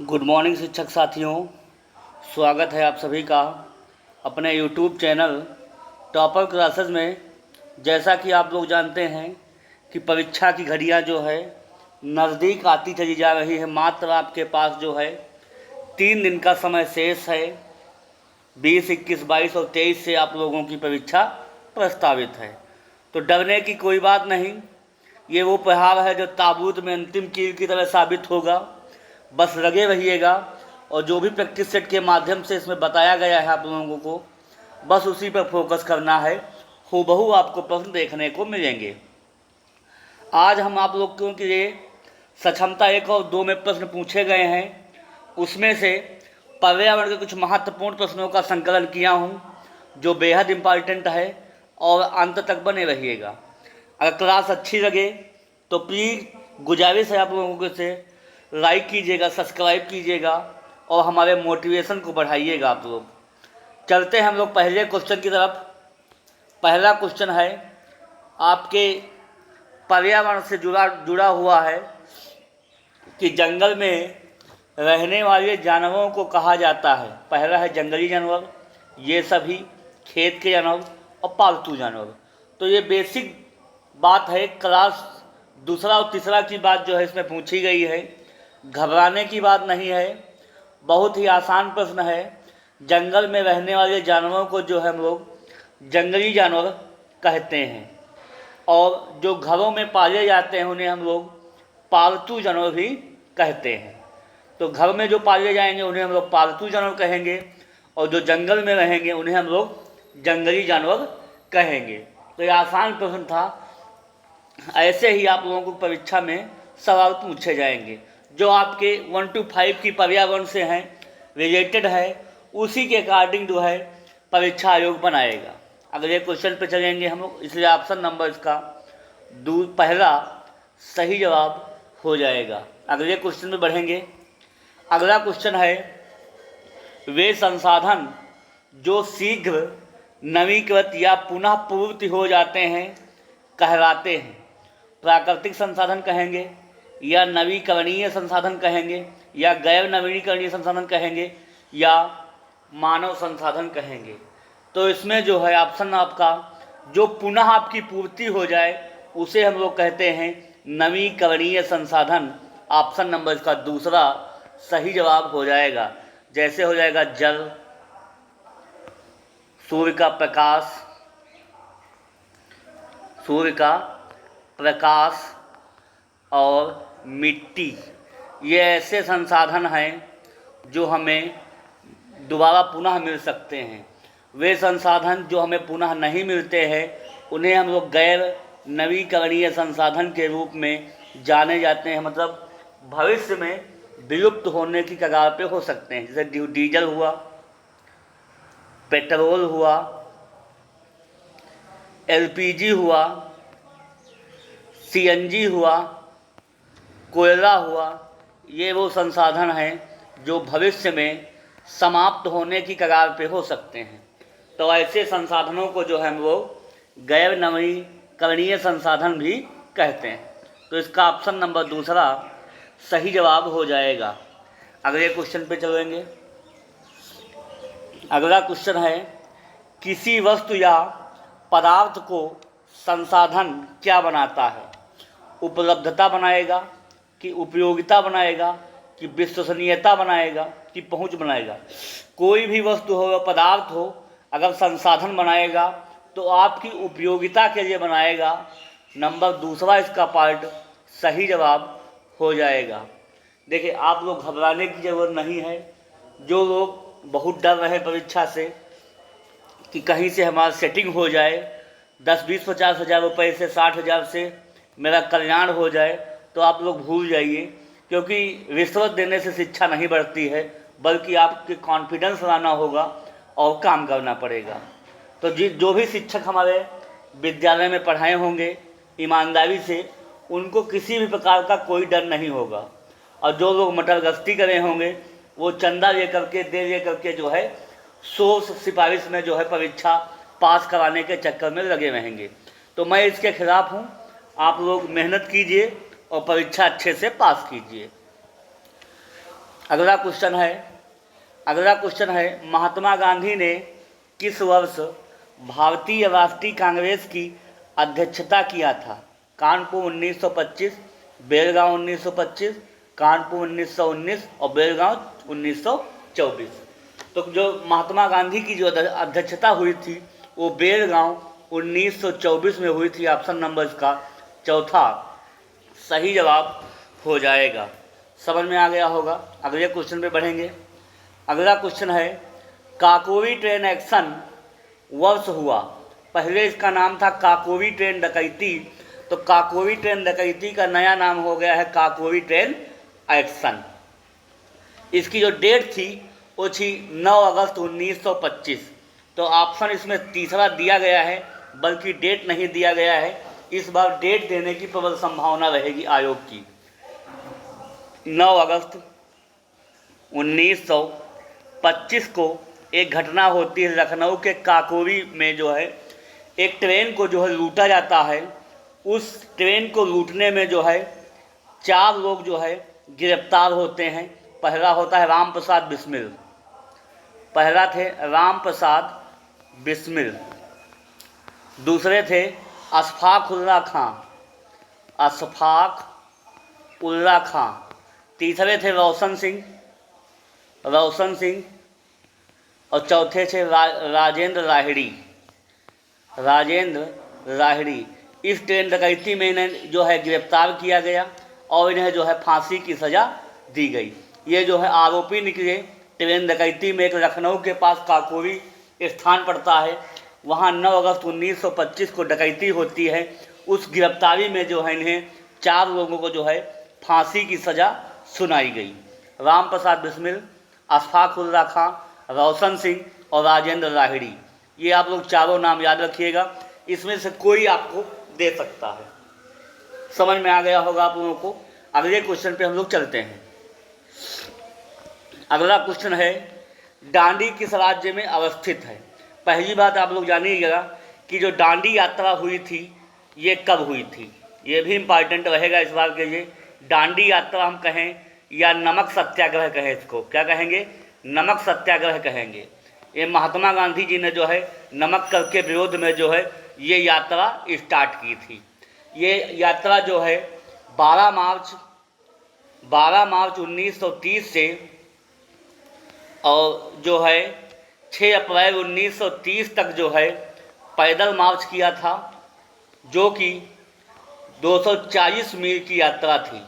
Good morning शिक्षक साथियों, स्वागत है आप सभी का अपने यूट्यूब चैनल टॉपर क्लासेस में। जैसा कि आप लोग जानते हैं कि परीक्षा की घड़ियां जो है नज़दीक आती चली जा रही है। मात्र आपके पास जो है 3 दिन का समय शेष है। 20, 21, 22 और 23 से आप लोगों की परीक्षा प्रस्तावित है। तो डरने की कोई बात नहीं, ये वो प्रहार है जो ताबूत में अंतिम कील की तरह साबित होगा। बस लगे रहिएगा और जो भी प्रैक्टिस सेट के माध्यम से इसमें बताया गया है आप लोगों को, बस उसी पर फोकस करना है। हूबहू आपको प्रश्न देखने को मिलेंगे। आज हम आप लोगों के लिए सक्षमता 1 और 2 में प्रश्न पूछे गए हैं। उसमें से पर्यावरण के कुछ महत्वपूर्ण प्रश्नों का संकलन किया हूँ जो बेहद इम्पॉर्टेंट है, और अंत तक बने रहिएगा। अगर क्लास अच्छी लगे तो प्लीज़ गुजारिश है आप लोगों को से लाइक कीजिएगा, सब्सक्राइब कीजिएगा और हमारे मोटिवेशन को बढ़ाइएगा आप लोग। चलते हैं हम लोग पहले क्वेश्चन की तरफ। पहला क्वेश्चन है आपके पर्यावरण से जुड़ा हुआ है कि जंगल में रहने वाले जानवरों को कहा जाता है। पहला है जंगली जानवर, ये सभी खेत के जानवर और पालतू जानवर। तो ये बेसिक बात है। क्लास दूसरा और तीसरा की बात जो है इसमें पूछी गई है, घबराने की बात नहीं है। बहुत ही आसान प्रश्न है। जंगल में रहने वाले जानवरों को जो है हम लोग जंगली जानवर कहते हैं, और जो घरों में पाले जाते हैं उन्हें हम लोग पालतू जानवर भी कहते हैं। तो घर में जो पाले जाएंगे उन्हें हम लोग पालतू जानवर कहेंगे, और जो जंगल में रहेंगे उन्हें हम लोग जंगली जानवर कहेंगे। तो ये आसान प्रश्न था। ऐसे ही आप लोगों को परीक्षा में सवाल पूछे जाएंगे जो आपके 1 to 5 की पर्यावरण से हैं, रिलेटेड है, उसी के अकॉर्डिंग जो है परीक्षा आयोग बनाएगा। अगले क्वेश्चन पे चलेंगे हम लोग, इसलिए ऑप्शन नंबर इसका पहला सही जवाब हो जाएगा। अगले क्वेश्चन में बढ़ेंगे। अगला क्वेश्चन है वे संसाधन जो शीघ्र नवीकृत या पुनः पूर्ति हो जाते हैं कहलाते हैं। प्राकृतिक संसाधन कहेंगे, या नवीकरणीय संसाधन कहेंगे, या गैर नवीकरणीय संसाधन कहेंगे, या मानव संसाधन कहेंगे। तो इसमें जो है ऑप्शन आपका जो पुनः आपकी पूर्ति हो जाए उसे हम लोग कहते हैं नवीकरणीय संसाधन। ऑप्शन नंबर इसका दूसरा सही जवाब हो जाएगा। जैसे हो जाएगा जल, सूर्य का प्रकाश और मिट्टी। ये ऐसे संसाधन हैं जो हमें दोबारा पुनः मिल सकते हैं। वे संसाधन जो हमें पुनः नहीं मिलते हैं उन्हें हम लोग गैर नवीकरणीय संसाधन के रूप में जाने जाते हैं। मतलब भविष्य में विलुप्त होने की कगार पे हो सकते हैं। जैसे डीजल हुआ, पेट्रोल हुआ, एलपीजी हुआ, सीएनजी हुआ, कोयला हुआ। ये वो संसाधन हैं जो भविष्य में समाप्त होने की कगार पे हो सकते हैं। तो ऐसे संसाधनों को जो है हम लोग गैर नवीकरणीय संसाधन भी कहते हैं। तो इसका ऑप्शन नंबर दूसरा सही जवाब हो जाएगा। अगले क्वेश्चन पे चलेंगे। अगला क्वेश्चन है किसी वस्तु या पदार्थ को संसाधन क्या बनाता है? उपलब्धता बनाएगा, कि उपयोगिता बनाएगा, कि विश्वसनीयता बनाएगा, कि पहुंच बनाएगा? कोई भी वस्तु हो या पदार्थ हो, अगर संसाधन बनाएगा तो आपकी उपयोगिता के लिए बनाएगा। नंबर दूसरा इसका पार्ट सही जवाब हो जाएगा। देखिए, आप लोग घबराने की ज़रूरत नहीं है। जो लोग बहुत डर रहे परीक्षा से कि कहीं से हमारा सेटिंग हो जाए, 10, 20, 50 हज़ार रुपये से 60 हज़ार से मेरा कल्याण हो जाए, तो आप लोग भूल जाइए। क्योंकि रिश्वत देने से शिक्षा नहीं बढ़ती है, बल्कि आपके कॉन्फिडेंस लाना होगा और काम करना पड़ेगा। तो जो भी शिक्षक हमारे विद्यालय में पढ़ाए होंगे ईमानदारी से, उनको किसी भी प्रकार का कोई डर नहीं होगा। और जो लोग मटरगश्ती करे होंगे वो चंदा दे करके जो है सोच सिफारिश में जो है परीक्षा पास कराने के चक्कर में लगे रहेंगे। तो मैं इसके खिलाफ हूँ। आप लोग मेहनत कीजिए और परीक्षा अच्छे से पास कीजिए। अगला क्वेश्चन है महात्मा गांधी ने किस वर्ष भारतीय राष्ट्रीय कांग्रेस की अध्यक्षता किया था? कानपुर 1925, बेलगांव 1925, कानपुर 1919 और बेलगांव 1924। तो जो महात्मा गांधी की जो अध्यक्षता हुई थी वो बेलगांव 1924 में हुई थी। ऑप्शन नंबर इसका चौथा सही जवाब हो जाएगा। समझ में आ गया होगा। अगले क्वेश्चन पे बढ़ेंगे। अगला क्वेश्चन है काकोरी ट्रेन एक्शन वर्ष हुआ। पहले इसका नाम था काकोरी ट्रेन डकैती, तो काकोरी ट्रेन डकैती का नया नाम हो गया है काकोरी ट्रेन एक्शन। इसकी जो डेट थी वो थी 9 अगस्त 1925। तो ऑप्शन इसमें तीसरा दिया गया है, बल्कि डेट नहीं दिया गया है। इस बार डेट देने की प्रबल संभावना रहेगी आयोग की। 9 अगस्त 1925 को एक घटना होती है लखनऊ के काकोरी में, जो है एक ट्रेन को जो है लूटा जाता है। उस ट्रेन को लूटने में जो है 4 लोग जो है गिरफ्तार होते हैं। पहला होता है राम प्रसाद बिस्मिल, पहला थे राम प्रसाद बिस्मिल, दूसरे थे अशफाक उल्ला खां, तीसरे थे रोशन सिंह और चौथे थे राजेंद्र लाहिड़ी। इस ट्रेन डकैती में इन्हें जो है गिरफ्तार किया गया और इन्हें जो है फांसी की सज़ा दी गई। ये जो है आरोपी निकले ट्रेन डकैती में। एक लखनऊ के पास काकोरी स्थान पड़ता है, वहाँ 9 अगस्त 1925 को डकैती होती है। उस गिरफ्तारी में जो है इन्हें 4 लोगों को जो है फांसी की सज़ा सुनाई गई। राम प्रसाद बिस्मिल, अशफाक उल्ला खां, रोशन सिंह और राजेंद्र लाहिड़ी। ये आप लोग चारों नाम याद रखिएगा, इसमें से कोई आपको दे सकता है। समझ में आ गया होगा आप लोगों को। अगले क्वेश्चन पे हम लोग चलते हैं। अगला क्वेश्चन है दांडी किस राज्य में अवस्थित है? पहली बात आप लोग जानिएगा कि जो दांडी यात्रा हुई थी ये कब हुई थी, ये भी इम्पॉर्टेंट रहेगा इस बार के लिए। दांडी यात्रा हम कहें या नमक सत्याग्रह कहें, इसको क्या कहेंगे? नमक सत्याग्रह कहेंगे। ये महात्मा गांधी जी ने जो है नमक कर के विरोध में जो है ये यात्रा स्टार्ट की थी। ये यात्रा जो है 12 मार्च 1930 से और जो है 6 अप्रैल 1930 तक जो है पैदल मार्च किया था, जो कि 240 मील की यात्रा थी।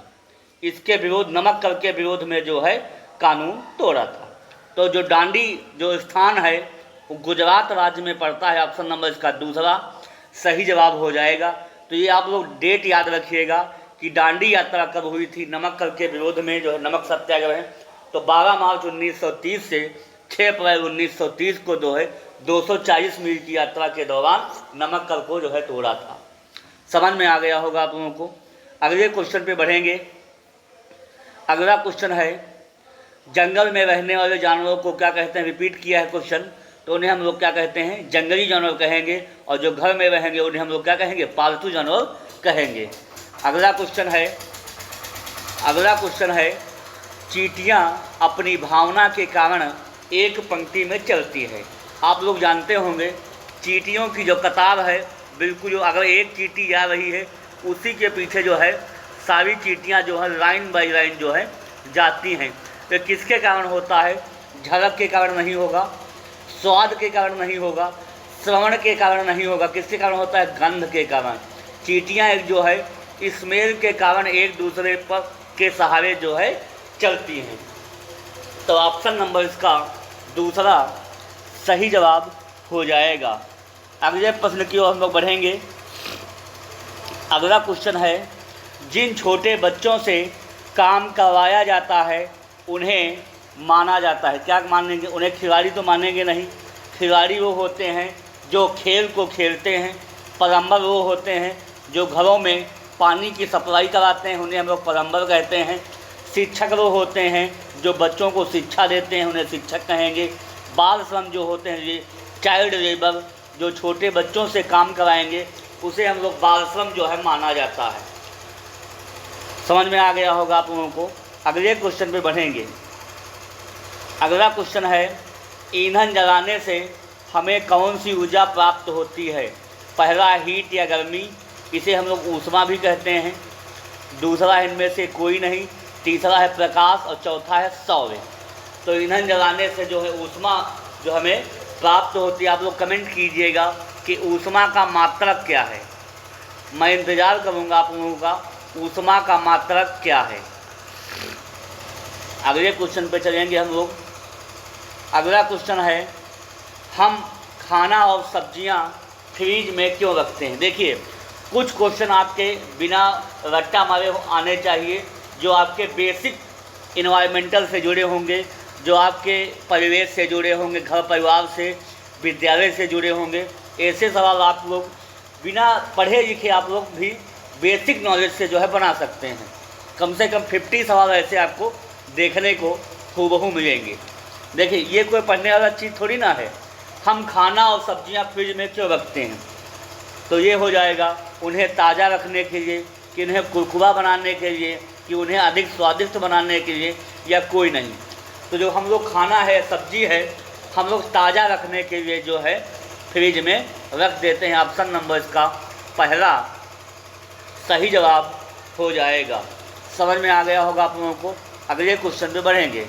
इसके विरोध, नमक कर के विरोध में जो है कानून तोड़ा था। तो जो दांडी जो स्थान है वो गुजरात राज्य में पड़ता है। ऑप्शन नंबर इसका दूसरा सही जवाब हो जाएगा। तो ये आप लोग डेट याद रखिएगा कि दांडी यात्रा कब हुई थी नमक कर के विरोध में, जो है नमक सत्याग्रह। तो 12 मार्च 1930 से 6 अप्रैल 1930 को जो है 240 मील की यात्रा के दौरान नमक कर को जो है तोड़ा था। समझ में आ गया होगा आप लोगों को। अगले क्वेश्चन पे बढ़ेंगे। अगला क्वेश्चन है जंगल में रहने वाले जानवरों को क्या कहते हैं? रिपीट किया है क्वेश्चन, तो उन्हें हम लोग क्या कहते हैं? जंगली जानवर कहेंगे। और जो घर में रहेंगे उन्हें हम लोग क्या कहेंगे? पालतू जानवर कहेंगे। अगला क्वेश्चन है चींटियाँ अपनी भावना के कारण एक पंक्ति में चलती है। आप लोग जानते होंगे चींटियों की जो कतार है, बिल्कुल जो अगर एक चींटी जा रही है उसी के पीछे जो है सारी चींटियाँ जो है लाइन बाई लाइन जो है जाती हैं। तो किसके कारण होता है? झलक के कारण नहीं होगा, स्वाद के कारण नहीं होगा, श्रवण के कारण नहीं होगा। किसके कारण होता है? गंध के कारण। चींटियाँ एक जो है स्मेल के कारण एक दूसरे पर के सहारे जो है चलती हैं। तो ऑप्शन नंबर इसका दूसरा सही जवाब हो जाएगा। अगले प्रश्न की ओर हम लोग बढ़ेंगे। अगला क्वेश्चन है जिन छोटे बच्चों से काम करवाया जाता है उन्हें माना जाता है, क्या मानेंगे? उन्हें खिलाड़ी तो मानेंगे नहीं। खिलाड़ी वो होते हैं जो खेल को खेलते हैं। प्लम्बर वो होते हैं जो घरों में पानी की सप्लाई कराते हैं, उन्हें हम लोग प्लम्बर कहते हैं। शिक्षक वो होते हैं जो बच्चों को शिक्षा देते हैं, उन्हें शिक्षक कहेंगे। बाल श्रम जो होते हैं, ये चाइल्ड लेबर, जो छोटे बच्चों से काम कराएंगे उसे हम लोग बाल श्रम जो है माना जाता है। समझ में आ गया होगा आप लोगों को। अगले क्वेश्चन पे बढ़ेंगे। अगला क्वेश्चन है, ईंधन जलाने से हमें कौन सी ऊर्जा प्राप्त होती है? पहला हीट या गर्मी, इसे हम लोग ऊष्मा भी कहते हैं। दूसरा इनमें से कोई नहीं, तीसरा है प्रकाश और चौथा है सौर्य। तो ईंधन जलाने से जो है ऊष्मा जो हमें प्राप्त होती है। आप लोग कमेंट कीजिएगा कि ऊष्मा का मात्रक क्या है। मैं इंतज़ार करूँगा आप लोगों का, ऊष्मा का मात्रक क्या है। अगले क्वेश्चन पे चलेंगे हम लोग। अगला क्वेश्चन है, हम खाना और सब्जियां फ्रीज में क्यों रखते हैं? देखिए, कुछ क्वेश्चन आपके बिना रट्टा मारे आने चाहिए, जो आपके बेसिक इन्वायरमेंटल से जुड़े होंगे, जो आपके परिवेश से जुड़े होंगे, घर परिवार से, विद्यालय से जुड़े होंगे। ऐसे सवाल आप लोग बिना पढ़े लिखे आप लोग भी बेसिक नॉलेज से जो है बना सकते हैं। कम से कम 50 सवाल ऐसे आपको देखने को हूबहू मिलेंगे। देखिए, ये कोई पढ़ने वाला चीज़ थोड़ी ना है। हम खाना और सब्जियां फ्रिज में क्यों रखते हैं? तो ये हो जाएगा उन्हें ताज़ा रखने के लिए, कि उन्हें कुरकुरा बनाने के लिए, कि उन्हें अधिक स्वादिष्ट बनाने के लिए, या कोई नहीं। तो जो हम लोग खाना है, सब्जी है, हम लोग ताज़ा रखने के लिए जो है फ्रिज में रख देते हैं। ऑप्शन नंबर इसका पहला सही जवाब हो जाएगा। समझ में आ गया होगा आप लोगों को। अगले क्वेश्चन पे बढ़ेंगे।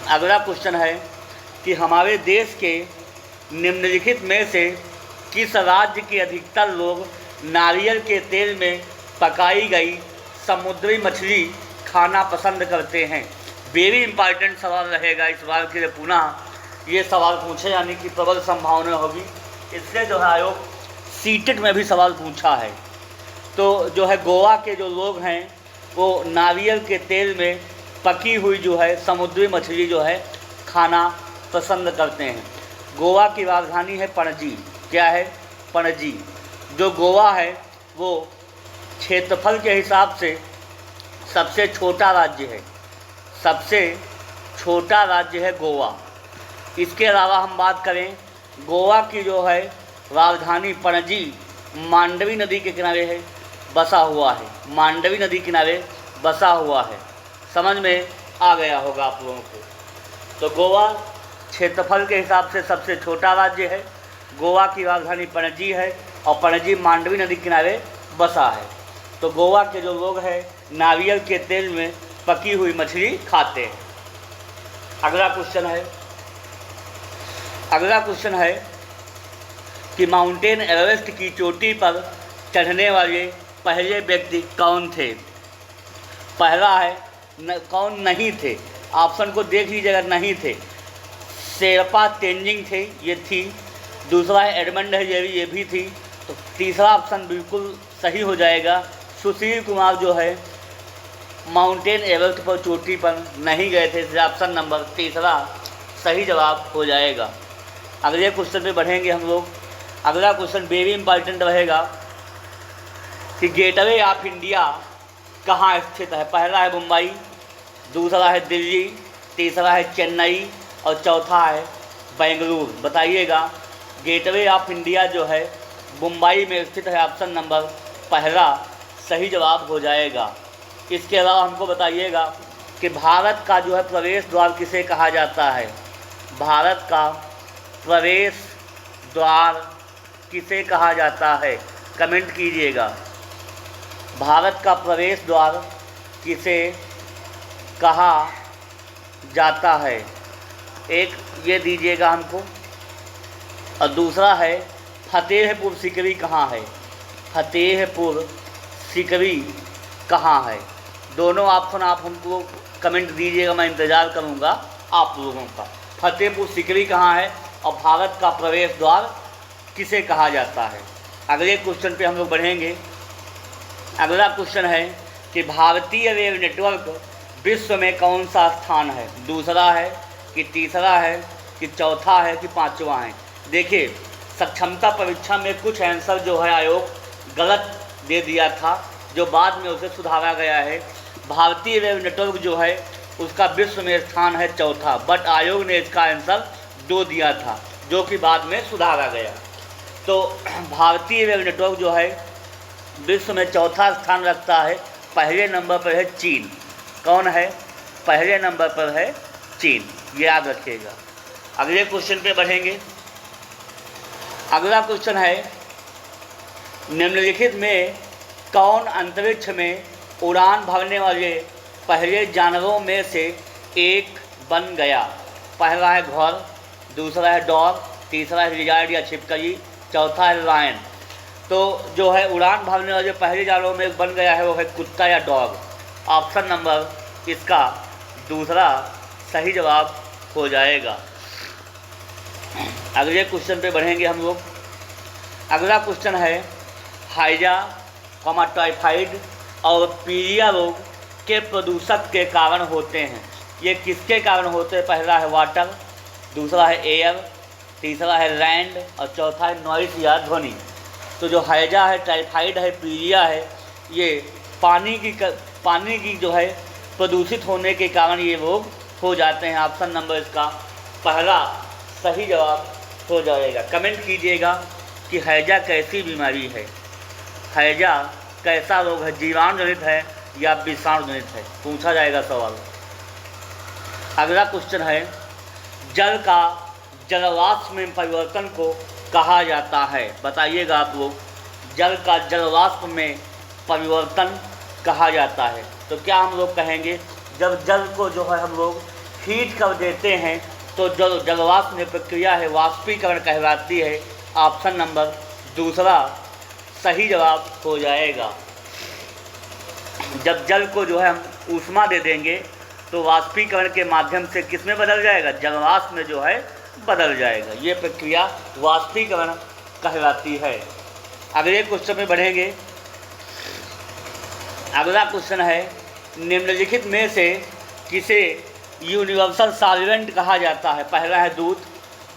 अगला क्वेश्चन है कि हमारे देश के निम्नलिखित में से किस राज्य के अधिकतर लोग नारियल के तेल में पकाई गई समुद्री मछली खाना पसंद करते हैं? वेरी इंपॉर्टेंट सवाल रहेगा इस बार के लिए। पुनः ये सवाल पूछे जाने की प्रबल संभावना होगी। इससे जो है आयोग सीटेट में भी सवाल पूछा है। तो जो है गोवा के जो लोग हैं वो नारियल के तेल में पकी हुई जो है समुद्री मछली जो है खाना पसंद करते हैं। गोवा की राजधानी है पणजी। क्या है? पणजी। जो गोवा है वो क्षेत्रफल के हिसाब से सबसे छोटा राज्य है। सबसे छोटा राज्य है गोवा। इसके अलावा हम बात करें, गोवा की जो है राजधानी पणजी मांडवी नदी के किनारे है, बसा हुआ है। मांडवी नदी किनारे बसा हुआ है। समझ में आ गया होगा आप लोगों को। तो गोवा क्षेत्रफल के हिसाब से सबसे छोटा राज्य है। गोवा की राजधानी पणजी है और पणजी मांडवी नदी किनारे बसा है। तो गोवा के जो लोग हैं नारियल के तेल में पकी हुई मछली खाते हैं। अगला क्वेश्चन है कि माउंटेन एवरेस्ट की चोटी पर चढ़ने वाले पहले व्यक्ति कौन थे? पहला है कौन नहीं थे। ऑप्शन को देख लीजिएगा, नहीं थे। शेरपा तेंजिंग थे, ये थी। दूसरा है एडमंड हजेरी, ये भी थी। तो तीसरा ऑप्शन बिल्कुल सही हो जाएगा। सुशील कुमार जो है माउंटेन एवरेस्ट पर चोटी पर नहीं गए थे, इसलिए ऑप्शन नंबर तीसरा सही जवाब हो जाएगा। अगले क्वेश्चन पे बढ़ेंगे हम लोग। अगला क्वेश्चन वेरी इंपॉर्टेंट रहेगा कि गेटवे ऑफ इंडिया कहाँ स्थित है? पहला है मुंबई, दूसरा है दिल्ली, तीसरा है चेन्नई और चौथा है बेंगलुरु। बताइएगा, गेटवे ऑफ इंडिया जो है मुंबई में स्थित है। ऑप्शन नंबर पहला सही जवाब हो जाएगा। इसके अलावा हमको बताइएगा कि भारत का जो है प्रवेश द्वार किसे कहा जाता है? भारत का प्रवेश द्वार किसे कहा जाता है? कमेंट कीजिएगा। भारत का प्रवेश द्वार किसे कहा जाता है? एक ये दीजिएगा हमको, और दूसरा है फतेहपुर सीकरी कहाँ है? फतेहपुर सीकरी कहाँ है? दोनों ऑप्शन आप हमको कमेंट दीजिएगा, मैं इंतज़ार करूँगा आप लोगों का। फतेहपुर सीकरी कहाँ है और भारत का प्रवेश द्वार किसे कहा जाता है? अगले क्वेश्चन पे हम लोग बढ़ेंगे। अगला क्वेश्चन है कि भारतीय रेल नेटवर्क विश्व में कौन सा स्थान है? दूसरा है कि तीसरा है कि चौथा है कि पांचवा है? देखिए, सक्षमता परीक्षा में कुछ आंसर जो है आयोग गलत दे दिया था, जो बाद में उसे सुधारा गया है। भारतीय रेल नेटवर्क जो है उसका विश्व में स्थान है चौथा, बट आयोग ने इसका आंसर 2 दिया था, जो कि बाद में सुधारा गया। तो भारतीय रेल नेटवर्क जो है विश्व में चौथा स्थान रखता है। पहले नंबर पर है चीन। कौन है? पहले नंबर पर है चीन, ये याद रखिएगा। अगले क्वेश्चन पे बढ़ेंगे। अगला क्वेश्चन है, निम्नलिखित में कौन अंतरिक्ष में उड़ान भरने वाले पहले जानवरों में से एक बन गया? पहला है घोर, दूसरा है डॉग, तीसरा है लिजार्ड या छिपकली, चौथा है लायन। तो जो है उड़ान भरने वाले पहले जानवरों में एक बन गया है वो है कुत्ता या डॉग। ऑप्शन नंबर इसका दूसरा सही जवाब हो जाएगा। अगले क्वेश्चन पे बढ़ेंगे हम लोग। अगला क्वेश्चन है, हैजा, टाइफाइड और पीलिया रोग के प्रदूषक के कारण होते हैं। ये किसके कारण होते हैं? पहला है वाटर, दूसरा है एयर, तीसरा है लैंड और चौथा है नॉइस या ध्वनि। तो जो हैजा है, टाइफाइड है, पीलिया है, ये पानी की जो है प्रदूषित होने के कारण ये रोग हो जाते हैं। ऑप्शन नंबर इसका पहला सही जवाब हो जाएगा। कमेंट कीजिएगा कि हैजा कैसी बीमारी है, हैजा कैसा रोग है, जीवाणु जनित है या विषाणु जनित है, पूछा जाएगा सवाल। अगला क्वेश्चन है, जल का जलवाष्प में परिवर्तन को कहा जाता है? बताइएगा आप लोग, जल का जलवाष्प में परिवर्तन कहा जाता है तो क्या हम लोग कहेंगे? जब जल को जो है हम लोग हीट कर देते हैं तो जलवाष्प में प्रक्रिया है वाष्पीकरण कहलाती है। ऑप्शन नंबर दूसरा सही जवाब हो जाएगा। जब जल को जो है हम ऊष्मा दे देंगे तो वाष्पीकरण के माध्यम से किस में बदल जाएगा? जलवाष्प में जो है बदल जाएगा। ये प्रक्रिया वाष्पीकरण कहलाती है। अगले क्वेश्चन में बढ़ेंगे। अगला क्वेश्चन है, निम्नलिखित में से किसे यूनिवर्सल सॉल्वेंट कहा जाता है? पहला है दूध,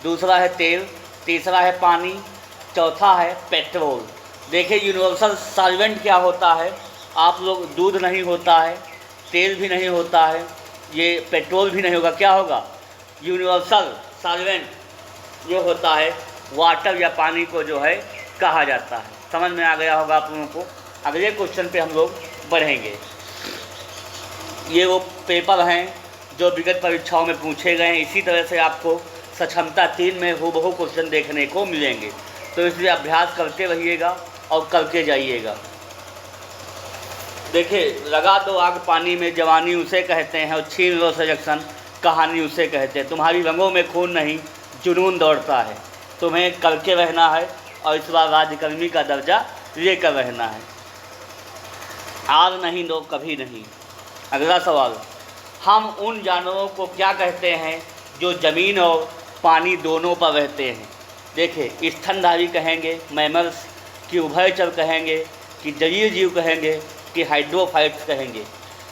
दूसरा है तेल, तीसरा है पानी, चौथा है पेट्रोल। देखिए यूनिवर्सल सॉल्वेंट क्या होता है? आप लोग, दूध नहीं होता है, तेल भी नहीं होता है, ये पेट्रोल भी नहीं होगा, क्या होगा? यूनिवर्सल सॉल्वेंट जो होता है वाटर या पानी को जो है कहा जाता है। समझ में आ गया होगा आप लोगों को। अगले क्वेश्चन पे हम लोग बढ़ेंगे। ये वो पेपर हैं जो विगत परीक्षाओं में पूछे गए हैं। इसी तरह से आपको सक्षमता 3 में हूबहू क्वेश्चन देखने को मिलेंगे, तो इसलिए अभ्यास करते रहिएगा और करके जाइएगा। देखिए, लगा दो आग पानी में जवानी उसे कहते हैं और छीन लो सजक्शन कहानी उसे कहते हैं। तुम्हारी रंगों में खून नहीं जुनून दौड़ता है, तुम्हें करके रहना है और इस बार राज्यकर्मी का दर्जा लेकर रहना है। आज नहीं तो कभी नहीं। अगला सवाल, हम उन जानवरों को क्या कहते हैं जो ज़मीन और पानी दोनों पर रहते हैं? देखिए, स्तनधारी कहेंगे, मैमल्स की उभयचर कहेंगे कि जलीय जीव कहेंगे कि हाइड्रोफाइट्स कहेंगे।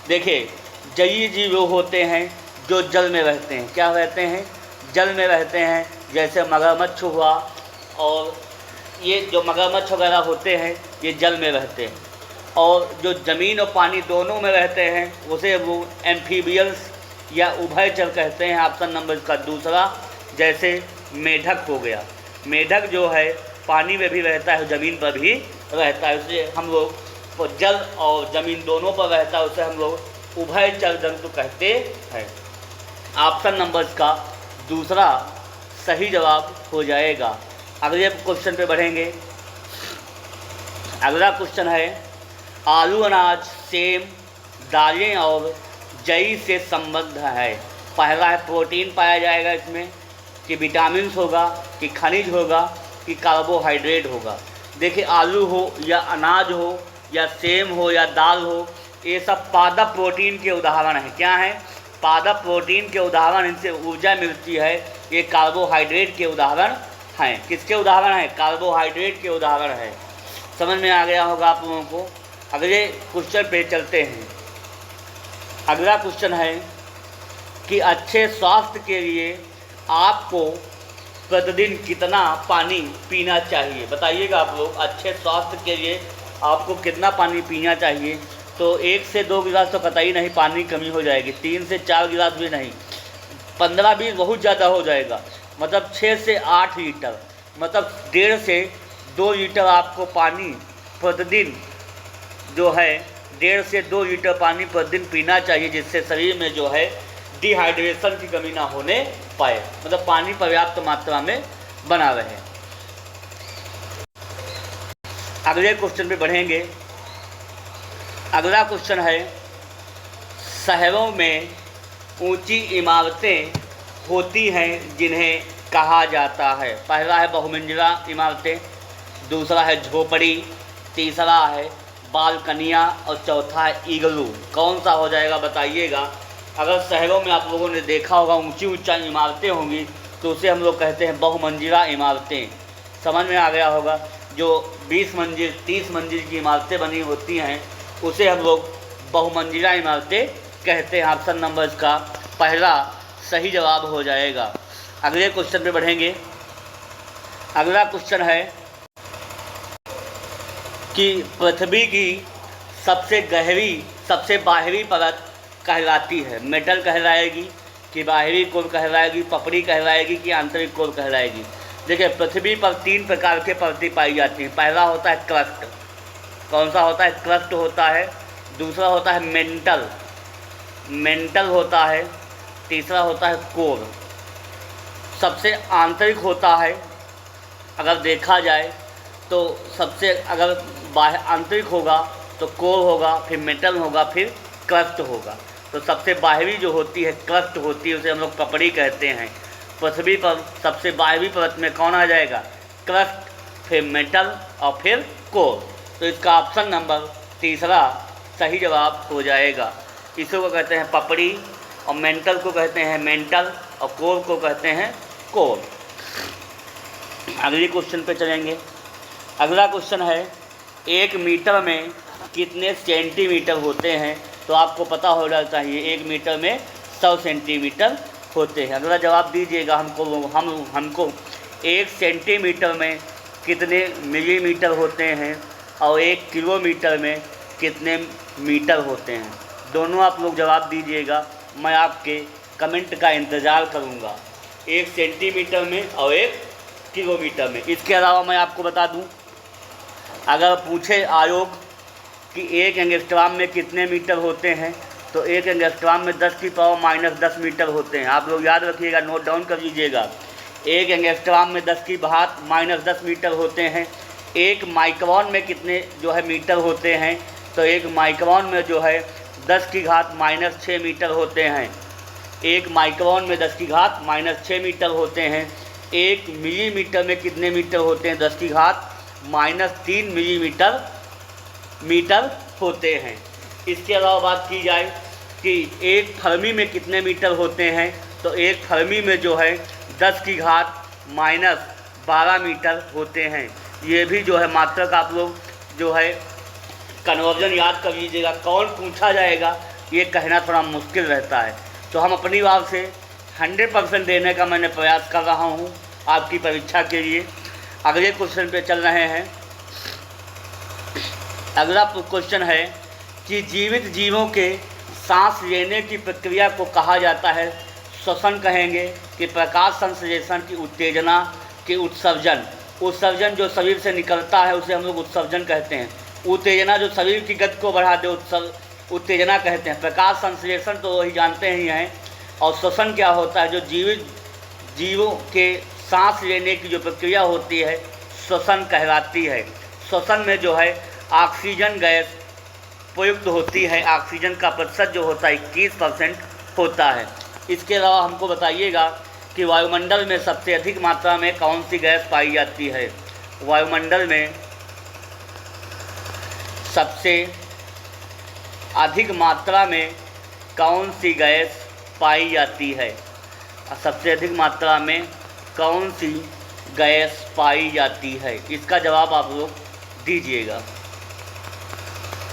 देखिए, जलीय जीव वो होते हैं जो जल में रहते हैं। क्या रहते हैं? जल में रहते हैं। जैसे मगरमच्छ हुआ, और ये जो मगरमच्छ वगैरह होते हैं ये जल में रहते हैं। और जो ज़मीन और पानी दोनों में रहते हैं उसे वो एम्फीबियंस या उभयचर कहते हैं। ऑप्शन नंबर का दूसरा, जैसे मेढक हो गया। मेढक जो है पानी में भी रहता है, ज़मीन पर भी रहता है, इसलिए हम लोग जल और ज़मीन दोनों पर रहता है, उसे हम लोग उभयचर जंतु कहते हैं। ऑप्शन नंबर का दूसरा सही जवाब हो जाएगा। अगले क्वेश्चन पे बढ़ेंगे। अगला क्वेश्चन है, आलू अनाज, सेम, दालें और जई से संबद्ध है। पहला है प्रोटीन पाया जाएगा इसमें, कि विटामिन होगा, कि खनिज होगा, कि कार्बोहाइड्रेट होगा। देखिए, आलू हो या अनाज हो या सेम हो या दाल हो, ये सब पादप प्रोटीन के उदाहरण हैं। क्या हैं? पादप प्रोटीन के उदाहरण। इनसे ऊर्जा मिलती है। ये कार्बोहाइड्रेट के उदाहरण हैं। किसके उदाहरण हैं? कार्बोहाइड्रेट के उदाहरण हैं। समझ में आ गया होगा आप लोगों को। अगले क्वेश्चन पे चलते हैं। अगला क्वेश्चन है कि अच्छे स्वास्थ्य के लिए आपको प्रतिदिन कितना पानी पीना चाहिए? बताइएगा आप लोग, अच्छे स्वास्थ्य के लिए आपको कितना पानी पीना चाहिए? तो 1 से 2 गिलास तो कतई नहीं, पानी कमी हो जाएगी। 3 से 4 गिलास भी नहीं, 15-20 बहुत ज़्यादा हो जाएगा। मतलब 6 से 8 लीटर, मतलब 1.5 से 2 लीटर आपको पानी प्रतिदिन जो है 1.5 से 2 लीटर पानी प्रतिदिन पीना चाहिए, जिससे शरीर में जो है डिहाइड्रेशन की कमी ना होने पाए, मतलब पानी पर्याप्त मात्रा में बना रहे। अगले क्वेश्चन पे बढ़ेंगे। अगला क्वेश्चन है, शहरों में ऊंची इमारतें होती हैं जिन्हें कहा जाता है। पहला है बहुमंजिला इमारतें, दूसरा है झोपड़ी, तीसरा है बालकनियाँ और चौथा है इग्लू। कौन सा हो जाएगा बताइएगा। अगर शहरों में आप लोगों ने देखा होगा ऊंची ऊंची इमारतें होंगी तो उसे हम लोग कहते हैं बहुमंजिला इमारतें। समझ में आ गया होगा। जो 20 मंजिल 30 मंजिल की इमारतें बनी होती हैं उसे हम लोग बहुमंजिला इमारतें कहते हैं। ऑप्शन नंबर इसका पहला सही जवाब हो जाएगा। अगले क्वेश्चन पे बढ़ेंगे। अगला क्वेश्चन है कि पृथ्वी की सबसे गहरी सबसे बाहरी परत कहलाती है। मेटल कहलाएगी कि बाहरी कोर कहलाएगी, पपड़ी कहलाएगी कि आंतरिक कोर कहलाएगी। देखिए, पृथ्वी पर 3 प्रकार के परतें पाई जाती हैं। पहला होता है क्रस्ट। कौन सा होता है? क्रस्ट होता है। दूसरा होता है मेंटल होता है। तीसरा होता है कोर। सबसे आंतरिक होता है, अगर देखा जाए तो सबसे अगर बाहर आंतरिक होगा तो कोर होगा, फिर मेटल होगा, फिर क्रस्ट होगा। तो सबसे बाहरी जो होती है क्रस्ट होती है, उसे हम लोग पपड़ी कहते हैं। पृथ्वी पर सबसे बाहरी परत में कौन आ जाएगा? क्रस्ट, फिर मेटल और फिर कोर। तो इसका ऑप्शन नंबर तीसरा सही जवाब हो जाएगा। इसको कहते हैं पपड़ी और मेंटल को कहते हैं मेंटल और कोर को कहते हैं कोर। अगले क्वेश्चन पे चलेंगे। अगला क्वेश्चन है, 1 मीटर में कितने सेंटीमीटर होते हैं? तो आपको पता होना चाहिए 1 मीटर में 100 सेंटीमीटर होते हैं। अगला जवाब दीजिएगा हमको 1 सेंटीमीटर में कितने मिलीमीटर होते हैं और 1 किलोमीटर में कितने मीटर होते हैं। दोनों आप लोग जवाब दीजिएगा, मैं आपके कमेंट का इंतज़ार करूंगा। 1 सेंटीमीटर में और 1 किलोमीटर में। इसके अलावा मैं आपको बता दूं, अगर पूछे आयोग कि 1 एंगस्ट्रॉम में कितने मीटर होते हैं तो 1 एंगस्ट्रॉम में 10⁻⁻10 मीटर होते हैं। आप लोग याद रखिएगा, नोट डाउन कर लीजिएगा। 1 एंगस्ट्रॉम में 10⁻⁻10 मीटर होते हैं। 1 माइक्रोन में कितने जो है मीटर होते हैं? तो 1 माइक्रोन में जो है 10⁻⁻6 मीटर होते हैं। 1 माइक्रोन में 10⁻⁻6 मीटर होते हैं। 1 मिलीमीटर में कितने मीटर होते हैं? 10⁻³ मीटर होते हैं। इसके अलावा बात की जाए कि 1 फर्मी में कितने मीटर होते हैं तो 1 फर्मी में जो है 10⁻12 मीटर होते हैं। ये भी जो है मात्रक आप लोग जो है कन्वर्जन याद कर लीजिएगा। कौन पूछा जाएगा ये कहना थोड़ा मुश्किल रहता है, तो हम अपनी बात से 100% देने का मैंने प्रयास कर रहा हूँ आपकी परीक्षा के लिए। अगले क्वेश्चन पे चल रहे हैं। अगला क्वेश्चन है कि जीवित जीवों के सांस लेने की प्रक्रिया को कहा जाता है श्वसन कहेंगे कि प्रकाश संश्लेषण की उत्तेजना की उत्सर्जन जो शरीर से निकलता है उसे हम लोग उत्सर्जन कहते हैं। उत्तेजना जो शरीर की गति को बढ़ा दे उत्तेजना कहते हैं। प्रकाश संश्लेषण तो वही जानते ही हैं। और श्वसन क्या होता है? जो जीवों के सांस लेने की जो प्रक्रिया होती है श्वसन कहलाती है। श्वसन में जो है ऑक्सीजन गैस प्रयुक्त होती है। ऑक्सीजन का प्रतिशत जो होता है 21% होता है। इसके अलावा हमको बताइएगा कि वायुमंडल में सबसे अधिक मात्रा में कौन सी गैस पाई जाती है? वायुमंडल में सबसे अधिक मात्रा में कौन सी गैस पाई जाती है? सबसे अधिक मात्रा में कौन सी गैस पाई जाती है? इसका जवाब आप लोग दीजिएगा।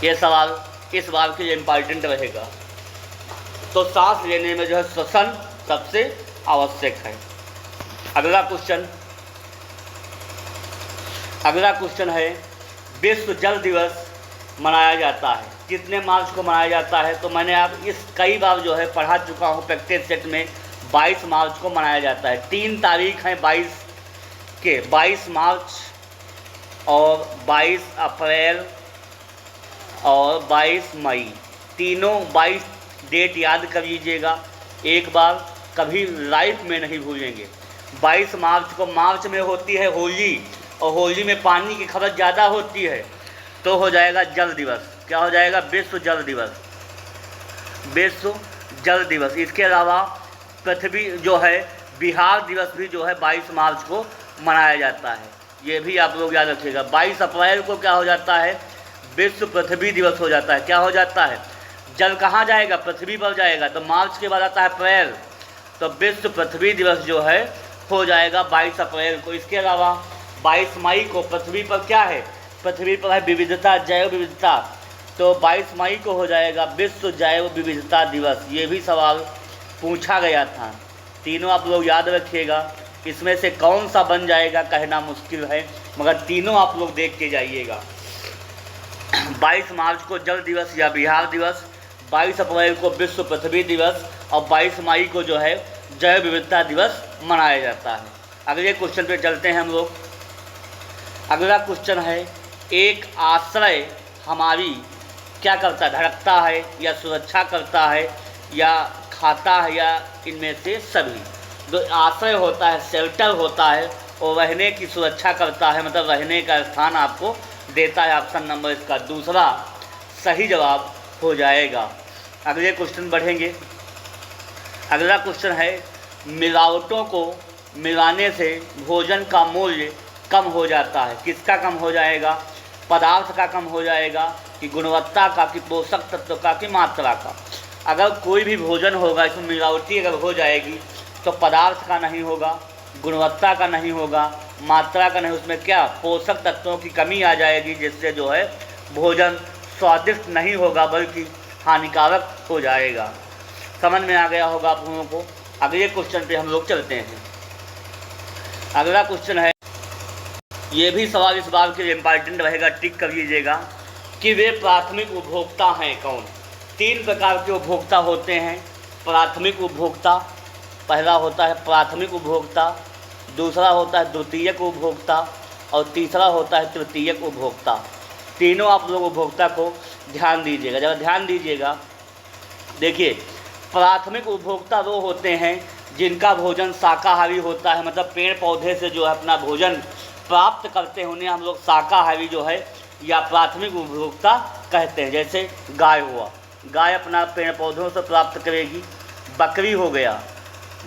ये सवाल इस बार के लिए इम्पॉर्टेंट रहेगा। तो सांस लेने में जो है श्वसन सबसे आवश्यक है। अगला क्वेश्चन है, विश्व जल दिवस मनाया जाता है कितने मार्च को मनाया जाता है? तो मैंने आप इस कई बार जो है पढ़ा चुका हूँ प्रैक्टिस सेट में। 22 मार्च को मनाया जाता है। 3 तारीख हैं 22 मार्च और 22 अप्रैल और 22 मई। तीनों 22 डेट याद कर लीजिएगा। एक बार कभी लाइफ में नहीं भूलेंगे। 22 मार्च को, मार्च में होती है होली, और होली में पानी की खपत ज़्यादा होती है, तो हो जाएगा जल दिवस। क्या हो जाएगा? विश्व जल दिवस, विश्व जल दिवस। इसके अलावा पृथ्वी जो है, बिहार दिवस भी जो है 22 मार्च को मनाया जाता है, ये भी आप लोग याद रखिएगा। 22 अप्रैल को क्या हो जाता है? विश्व पृथ्वी दिवस हो जाता है। क्या हो जाता है? जल कहाँ जाएगा? पृथ्वी पर जाएगा। तो मार्च के बाद आता है अप्रैल, तो विश्व पृथ्वी दिवस जो है हो जाएगा 22 अप्रैल को। इसके अलावा 22 मई को पृथ्वी पर क्या है? पृथ्वी पर है विविधता, जैव विविधता, तो 22 मई को हो जाएगा विश्व जैव विविधता दिवस। ये भी सवाल पूछा गया था, तीनों आप लोग याद रखिएगा। इसमें से कौन सा बन जाएगा कहना मुश्किल है, मगर तीनों आप लोग देख के जाइएगा। 22 मार्च को जल दिवस या बिहार दिवस, 22 अप्रैल को विश्व पृथ्वी दिवस, और 22 मई को जो है जैव विविधता दिवस मनाया जाता है। अगले क्वेश्चन पे चलते हैं हम लोग। अगला क्वेश्चन है, एक आश्रय हमारी क्या करता है? धड़कता है, या सुरक्षा करता है, या खाता है, या इनमें से सभी। जो आश्रय होता है, शेल्टर होता है, और रहने की सुरक्षा करता है, मतलब रहने का स्थान आपको देता है। ऑप्शन नंबर इसका दूसरा सही जवाब हो जाएगा। अगले क्वेश्चन बढ़ेंगे। अगला क्वेश्चन है, मिलावटों को मिलाने से भोजन का मूल्य कम हो जाता है। किसका कम हो जाएगा? पदार्थ का कम हो जाएगा, कि गुणवत्ता का, कि पोषक तत्व का, कि मात्रा का। अगर कोई भी भोजन होगा इसमें मिलावटी अगर हो जाएगी तो पदार्थ का नहीं होगा, गुणवत्ता का नहीं होगा, मात्रा का नहीं, उसमें क्या पोषक तत्वों की कमी आ जाएगी, जिससे जो है भोजन स्वादिष्ट नहीं होगा बल्कि हानिकारक हो जाएगा। समझ में आ गया होगा आप लोगों को। अगले क्वेश्चन पे हम लोग चलते हैं। अगला क्वेश्चन है, ये भी सवाल इस बार के लिए इम्पॉर्टेंट रहेगा, टिक कर लीजिएगा, कि वे प्राथमिक उपभोक्ता हैं कौन? 3 प्रकार के उपभोक्ता होते हैं। प्राथमिक उपभोक्ता, पहला होता है प्राथमिक उपभोक्ता, दूसरा होता है द्वितीयक उपभोक्ता, और तीसरा होता है तृतीयक उपभोक्ता। तीनों आप लोग उपभोक्ता को ध्यान दीजिएगा, जरा ध्यान दीजिएगा। देखिए, प्राथमिक उपभोक्ता वो होते हैं जिनका भोजन शाकाहारी होता है, मतलब पेड़ पौधे से जो है अपना भोजन प्राप्त करते हैं, उन्हें हम लोग शाकाहारी जो है या प्राथमिक उपभोक्ता कहते हैं। जैसे गाय हुआ, गाय अपना पेड़ पौधों से प्राप्त करेगी। बकरी हो गया,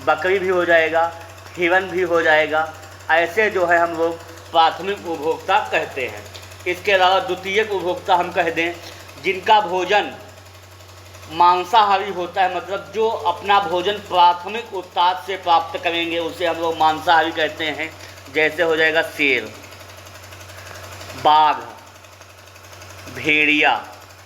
बकरी भी हो जाएगा, हिरन भी हो जाएगा। ऐसे जो है हम लोग प्राथमिक उपभोक्ता कहते हैं। इसके अलावा द्वितीयक उपभोक्ता हम कह दें जिनका भोजन मांसाहारी होता है, मतलब जो अपना भोजन प्राथमिक उत्पाद से प्राप्त करेंगे उसे हम लोग मांसाहारी कहते हैं। जैसे हो जाएगा शेर, बाघ, भेड़िया,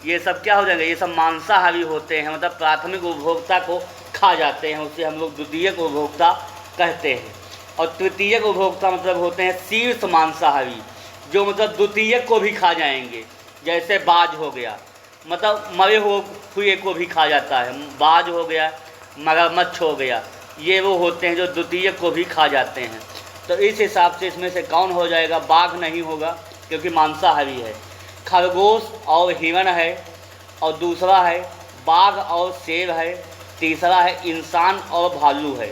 ये सब क्या हो जाएगा? ये सब मांसाहारी होते हैं, मतलब प्राथमिक उपभोक्ता को खा जाते हैं, उसे हम लोग द्वितीयक उपभोक्ता कहते हैं। और तृतीयक उपभोक्ता मतलब होते हैं शीर्ष मांसाहारी, जो मतलब द्वितीयक को भी खा जाएंगे। जैसे बाज हो गया, मतलब मरे हुए को भी खा जाता है। बाज हो गया, मगरमच्छ हो गया, ये वो होते हैं जो द्वितीयक को भी खा जाते हैं। तो इस हिसाब से इसमें से कौन हो जाएगा? बाघ नहीं होगा क्योंकि मांसाहारी है। खरगोश और हिरण है, और दूसरा है बाघ और शेर है, तीसरा है इंसान और भालू है।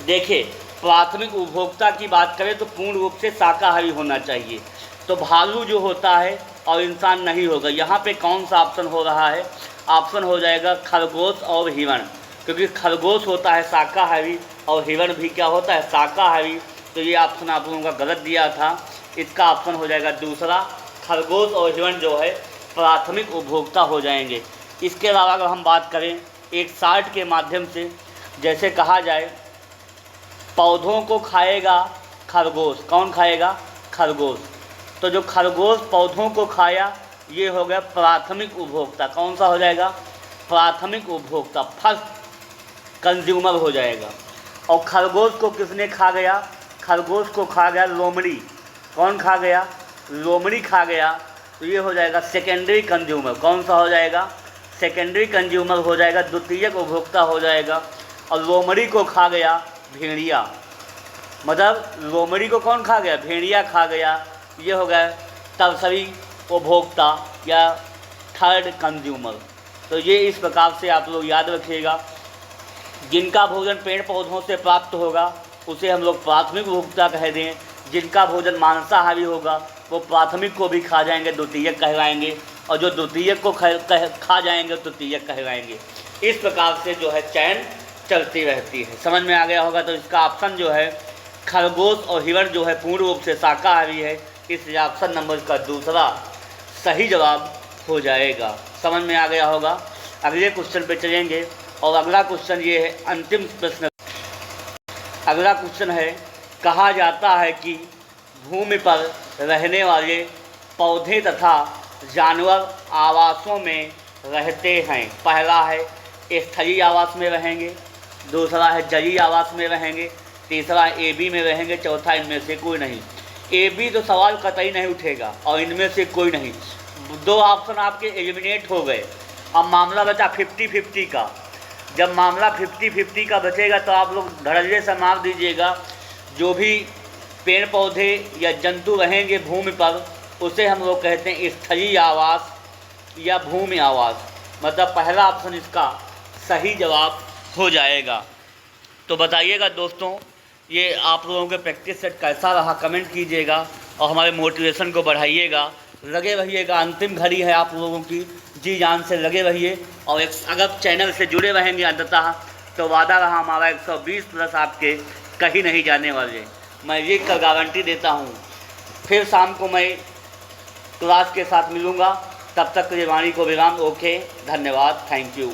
देखिए, प्राथमिक उपभोक्ता की बात करें तो पूर्ण रूप से शाकाहारी होना चाहिए, तो भालू जो होता है और इंसान नहीं होगा। यहाँ पे कौन सा ऑप्शन हो रहा है? ऑप्शन हो जाएगा खरगोश और हिरण, क्योंकि खरगोश होता है शाकाहारी और हिरण भी क्या होता है? शाकाहारी। तो ये ऑप्शन आप लोगों का गलत दिया था, इसका ऑप्शन हो जाएगा दूसरा, खरगोश और हिरण जो है प्राथमिक उपभोक्ता हो जाएंगे। इसके अलावा अगर हम बात करें एक चार्ट के माध्यम से, जैसे कहा जाए पौधों को खाएगा खरगोश, कौन खाएगा? खरगोश। तो जो खरगोश पौधों को खाया ये हो गया प्राथमिक उपभोक्ता। कौन सा हो जाएगा? प्राथमिक उपभोक्ता, फर्स्ट कंज्यूमर हो जाएगा। और खरगोश को किसने खा गया? खरगोश को खा गया लोमड़ी। कौन खा गया? लोमड़ी खा गया। तो ये हो जाएगा सेकेंडरी कंज्यूमर। कौन सा हो जाएगा? सेकेंडरी कंज्यूमर हो जाएगा, द्वितीयक उपभोक्ता हो जाएगा। और लोमड़ी को खा गया भेड़िया, मतलब लोमड़ी को कौन खा गया? भेड़िया खा गया। ये हो गया तरसरी उपभोक्ता या थर्ड कंज्यूमर। तो ये इस प्रकार से आप लोग याद रखिएगा। जिनका भोजन पेड़ पौधों से प्राप्त होगा उसे हम लोग प्राथमिक उपभोक्ता कह दें। जिनका भोजन मांसाहारी होगा वो प्राथमिक को भी खा जाएंगे, द्वितीयक कहलाएंगे, और जो द्वितीयक को खा जाएंगे तृतीयक कहलाएंगे। इस प्रकार से जो है चयन चलती रहती है। समझ में आ गया होगा। तो इसका ऑप्शन जो है खरगोश और हिरण जो है पूर्ण रूप से शाकाहारी है, इसलिए ऑप्शन नंबर का दूसरा सही जवाब हो जाएगा। समझ में आ गया होगा। अगले क्वेश्चन पे चलेंगे और अगला क्वेश्चन ये है, अंतिम प्रश्न। अगला क्वेश्चन है, कहा जाता है कि भूमि पर रहने वाले पौधे तथा जानवर आवासों में रहते हैं। पहला है स्थलीय आवास में रहेंगे, दूसरा है जलीय आवास में रहेंगे, तीसरा ए बी में रहेंगे, चौथा इनमें से कोई नहीं। ए बी तो सवाल कतई नहीं उठेगा और इनमें से कोई नहीं। दो ऑप्शन आपके एलिमिनेट हो गए। अब मामला बचा 50-50 का। जब मामला 50-50 का बचेगा तो आप लोग धड़ल्ले से मार दीजिएगा। जो भी पेड़ पौधे या जंतु रहेंगे भूमि पर उसे हम लोग कहते हैं स्थलीय आवास या भूमि आवास। मतलब पहला ऑप्शन इसका सही जवाब हो जाएगा। तो बताइएगा दोस्तों, ये आप लोगों के प्रैक्टिस सेट कैसा रहा कमेंट कीजिएगा और हमारे मोटिवेशन को बढ़ाइएगा। लगे रहिएगा, अंतिम घड़ी है आप लोगों की, जी जान से लगे रहिए। और अगर चैनल से जुड़े रहेंगे अंततः तो वादा रहा हमारा 120 प्लस आपके कहीं नहीं जाने वाले, मैं ये गारंटी देता हूँ। फिर शाम को मैं क्लास के साथ मिलूँगा, तब तक के लिए वाणी को विराम। ओके, धन्यवाद, थैंक यू।